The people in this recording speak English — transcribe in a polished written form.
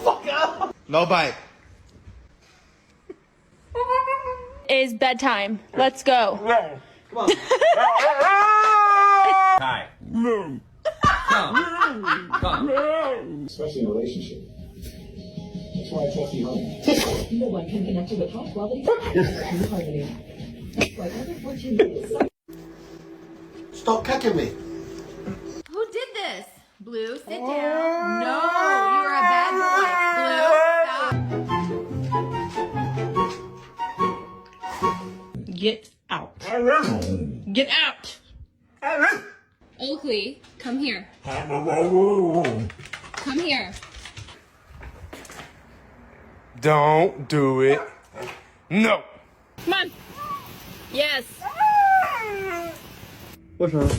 Fuck up. No bite. Is bedtime. Let's go. Come on. Hi. Come. Especially in a relationship. That's why I trust you, honey. No one can connect you with hot quality harmony. Like every 14 days. Stop kicking me. Who did this? Blue, sit down. No, you are a bad boy. Blue, stop. Get out. Get out. Oakley, come here. Come here. Don't do it. No. Come on. Yes. What's wrong?